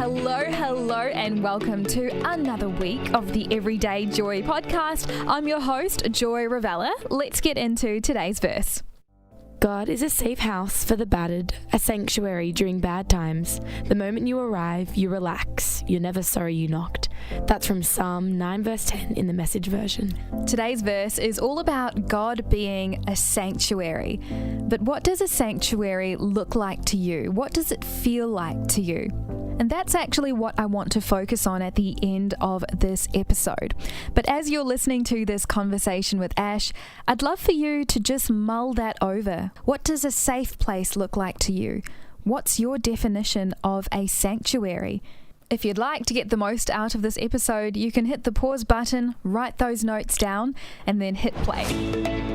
Hello, and welcome to another week of the Everyday Joy podcast. I'm your host, Joy Ravella. Let's get into today's verse. God is a safe house for the battered, a sanctuary during bad times. The moment you arrive, you relax. You're never sorry you knocked. That's from Psalm 9 verse 10 in the Message version. Today's verse is all about God being a sanctuary. But what does a sanctuary look like to you? What does it feel like to you? And that's actually what I want to focus on at the end of this episode. But as you're listening to this conversation with Ash, I'd love for you to just mull that over. What does a safe place look like to you? What's your definition of a sanctuary? If you'd like to get the most out of this episode, you can hit the pause button, write those notes down, and then hit play.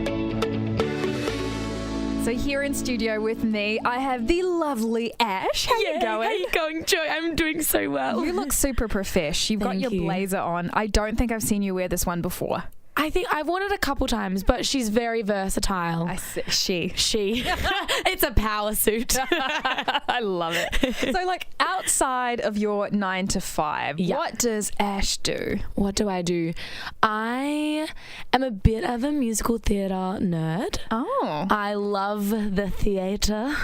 So here in studio with me, I have the lovely Ash. How you going? How you going, Joy? I'm doing so well. You look super profesh. You've got your blazer on. I don't think I've seen you wear this one before. I think I've worn it a couple times, but she's very versatile. She. It's a power suit. I love it. So like outside of your 9 to 5, What does Ash do? What do I do? I am a bit of a musical theatre nerd. Oh. I love the theatre.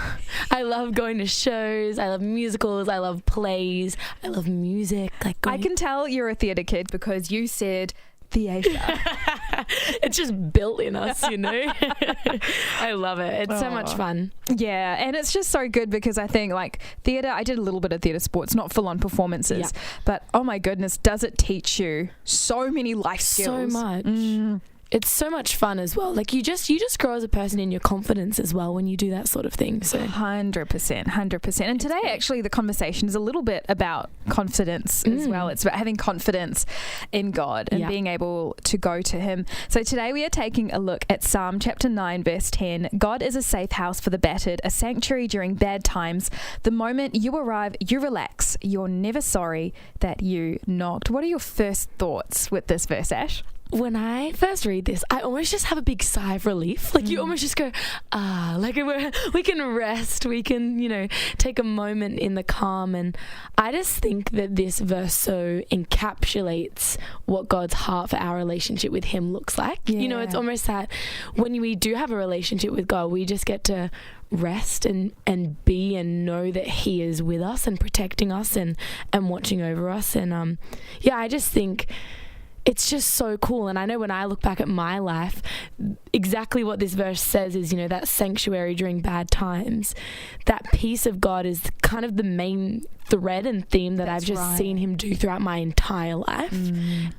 I love going to shows. I love musicals. I love plays. I love music. I can tell you're a theatre kid because you said theatre. It's just built in us, you know. I love it. It's so much fun. Yeah, and it's just so good because I think like theatre, I did a little bit of theatre sports, not full on performances, but oh my goodness, does it teach you so many life skills? So much. It's so much fun as well. Like you just grow as a person in your confidence as well when you do that sort of thing. So 100%. And today actually the conversation is a little bit about confidence as well. It's about having confidence in God and being able to go to Him. So today we are taking a look at Psalm chapter 9 verse 10. God is a safe house for the battered, a sanctuary during bad times. The moment you arrive, you relax. You're never sorry that you knocked. What are your first thoughts with this verse, Ash? When I first read this, I almost just have a big sigh of relief. Like you almost just go, like we can rest, we can, take a moment in the calm. And I just think that this verse so encapsulates what God's heart for our relationship with Him looks like. Yeah. It's almost that when we do have a relationship with God, we just get to rest and be and know that He is with us and protecting us and watching over us. And I just think it's just so cool. And I know when I look back at my life, exactly what this verse says is, that sanctuary during bad times, that peace of God is kind of the main thread and theme that I've just seen Him do throughout my entire life.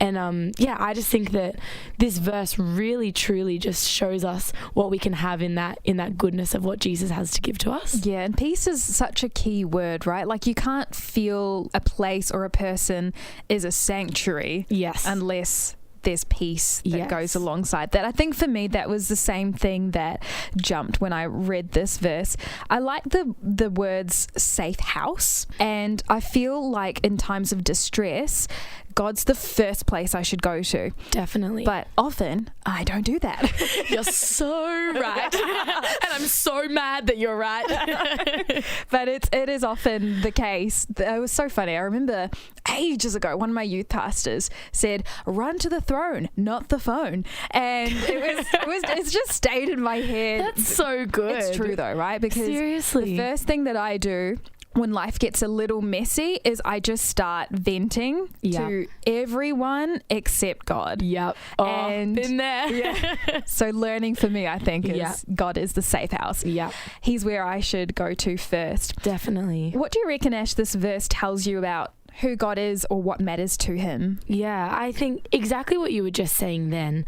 And I just think that this verse really truly just shows us what we can have in that goodness of what Jesus has to give to us. Yeah, and peace is such a key word, right? Like you can't feel a place or a person is a sanctuary unless there's peace that goes alongside that. I think for me that was the same thing that jumped when I read this verse. I like the words safe house, and I feel like in times of distress God's the first place I should go to. Definitely. But often I don't do that. You're so right. And I'm so mad that you're right. But it is often the case. It was so funny. I remember ages ago, one of my youth pastors said, "Run to the throne, not the phone." And it's just stayed in my head. That's so good. It's true though, right? Because seriously, the first thing that I do when life gets a little messy is I just start venting to everyone except God. Yep. And been there. Yeah. So learning for me, I think, is God is the safe house. Yeah. He's where I should go to first. Definitely. What do you reckon, Ash, this verse tells you about who God is or what matters to Him? Yeah, I think exactly what you were just saying then.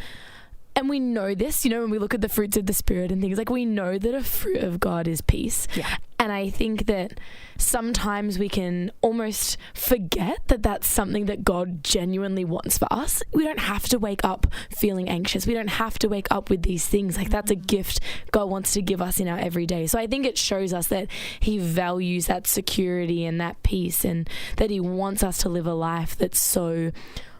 And we know this, when we look at the fruits of the Spirit and things, like we know that a fruit of God is peace. Yeah. And I think that sometimes we can almost forget that that's something that God genuinely wants for us. We don't have to wake up feeling anxious. We don't have to wake up with these things. Like that's a gift God wants to give us in our everyday. So I think it shows us that He values that security and that peace, and that He wants us to live a life that's so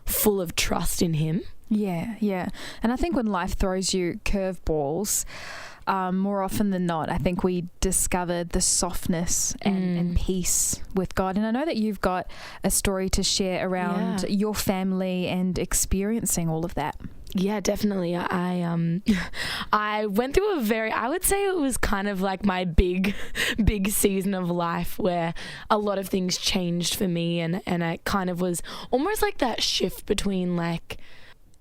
full of trust in Him. Yeah. And I think when life throws you curveballs, more often than not, I think we discover the softness and peace with God. And I know that you've got a story to share around your family and experiencing all of that. Yeah, definitely. I went through I would say it was kind of like my big season of life where a lot of things changed for me, and it kind of was almost like that shift between like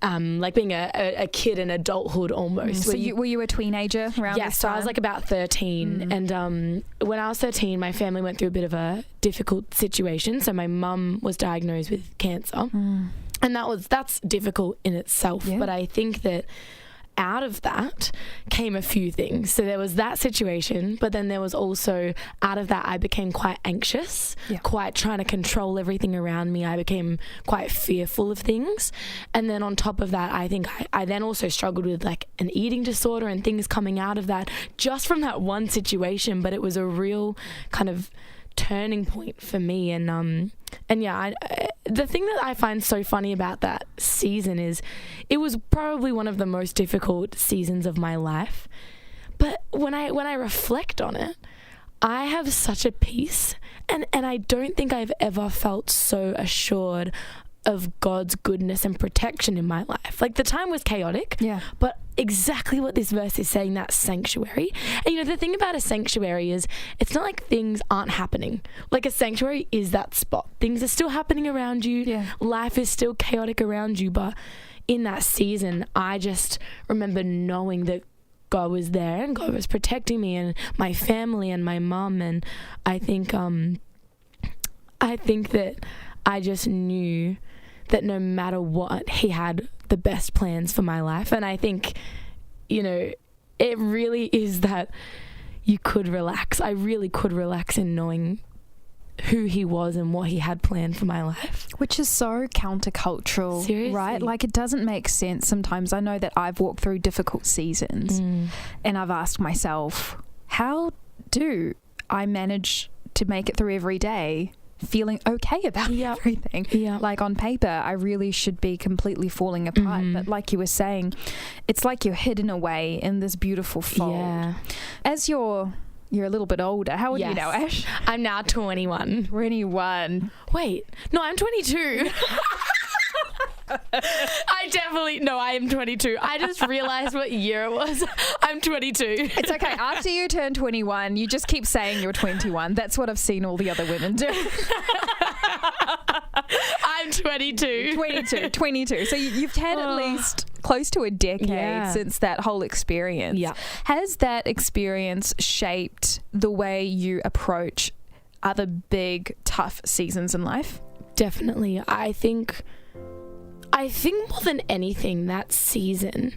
being a kid and adulthood almost. So were you a teenager around this time? So I was like about 13, and when I was 13, my family went through a bit of a difficult situation. So my mum was diagnosed with cancer. And that's difficult in itself. Yeah. But I think that out of that came a few things. So there was that situation, but then there was also, out of that, I became quite anxious, quite trying to control everything around me. I became quite fearful of things. And then on top of that, I think I then also struggled with like an eating disorder and things coming out of that just from that one situation. But it was a real kind of turning point for me. And the thing that I find so funny about that season is it was probably one of the most difficult seasons of my life. But when I reflect on it, I have such a peace, and I don't think I've ever felt so assured of God's goodness and protection in my life. Like, the time was chaotic, but exactly what this verse is saying, that sanctuary. And you know, the thing about a sanctuary is it's not like things aren't happening. Like, a sanctuary is that spot. Things are still happening around you. Life is still chaotic around you. But in that season, I just remember knowing that God was there and God was protecting me and my family and my mum. And I think that I just knew that no matter what, he had the best plans for my life. And I think, you know, it really is that you could relax. I really could relax in knowing who he was and what he had planned for my life. Which is so countercultural. Seriously? Right? Like, it doesn't make sense sometimes. I know that I've walked through difficult seasons and I've asked myself, how do I manage to make it through every day feeling okay about everything? Like, on paper, I really should be completely falling apart, but like you were saying, it's like you're hidden away in this beautiful fold. As you're a little bit older. How old are you now, Ash? I'm now 21. 21. Wait, no, I'm 22. I am 22. I just realized what year it was. I'm 22. It's okay. After you turn 21, you just keep saying you're 21. That's what I've seen all the other women do. I'm 22. 22. So you've had at least close to a decade since that whole experience. Has that experience shaped the way you approach other big, tough seasons in life? Definitely. I think more than anything, that season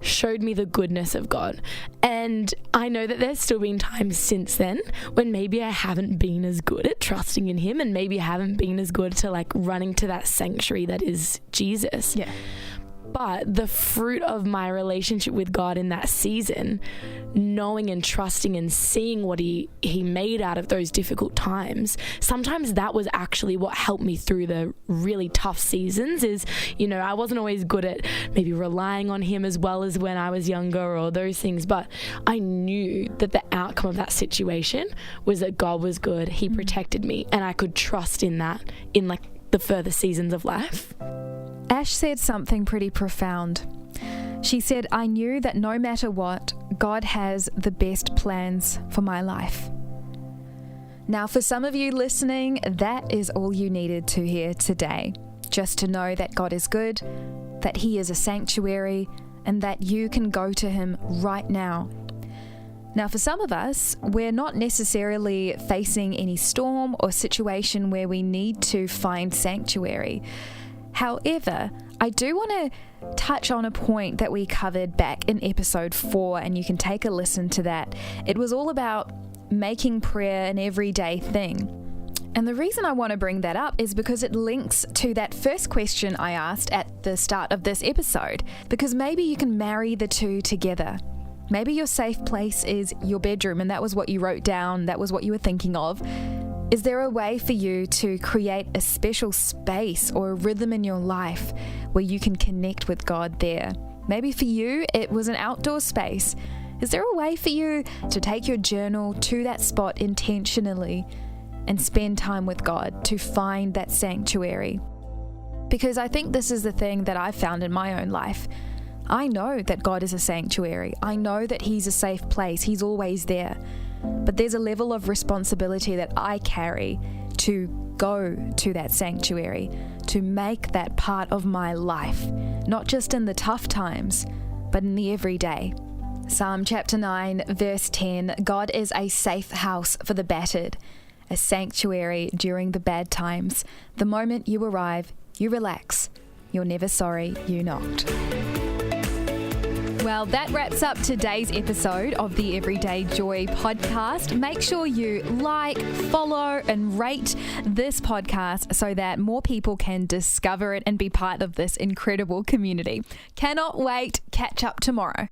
showed me the goodness of God. And I know that there's still been times since then when maybe I haven't been as good at trusting in him, and maybe I haven't been as good to like running to that sanctuary that is Jesus. But the fruit of my relationship with God in that season, knowing and trusting and seeing what he made out of those difficult times, sometimes that was actually what helped me through the really tough seasons. Is, you know, I wasn't always good at maybe relying on him as well as when I was younger or those things, but I knew that the outcome of that situation was that God was good. He protected me, and I could trust in that in like the further seasons of life. Ash said something pretty profound. She said, I knew that no matter what, God has the best plans for my life. Now, for some of you listening, that is all you needed to hear today. Just to know that God is good, that he is a sanctuary, and that you can go to him right now. Now, for some of us, we're not necessarily facing any storm or situation where we need to find sanctuary. However, I do want to touch on a point that we covered back in episode 4, and you can take a listen to that. It was all about making prayer an everyday thing. And the reason I want to bring that up is because it links to that first question I asked at the start of this episode, because maybe you can marry the two together. Maybe your safe place is your bedroom, and that was what you wrote down, that was what you were thinking of. Is there a way for you to create a special space or a rhythm in your life where you can connect with God there? Maybe for you, it was an outdoor space. Is there a way for you to take your journal to that spot intentionally and spend time with God to find that sanctuary? Because I think this is the thing that I've found in my own life. I know that God is a sanctuary. I know that He's a safe place. He's always there. But there's a level of responsibility that I carry to go to that sanctuary, to make that part of my life, not just in the tough times, but in the everyday. Psalm chapter 9, verse 10, God is a safe house for the battered, a sanctuary during the bad times. The moment you arrive, you relax. You're never sorry you knocked. Well, that wraps up today's episode of the Everyday Joy podcast. Make sure you like, follow, and rate this podcast so that more people can discover it and be part of this incredible community. Cannot wait. Catch up tomorrow.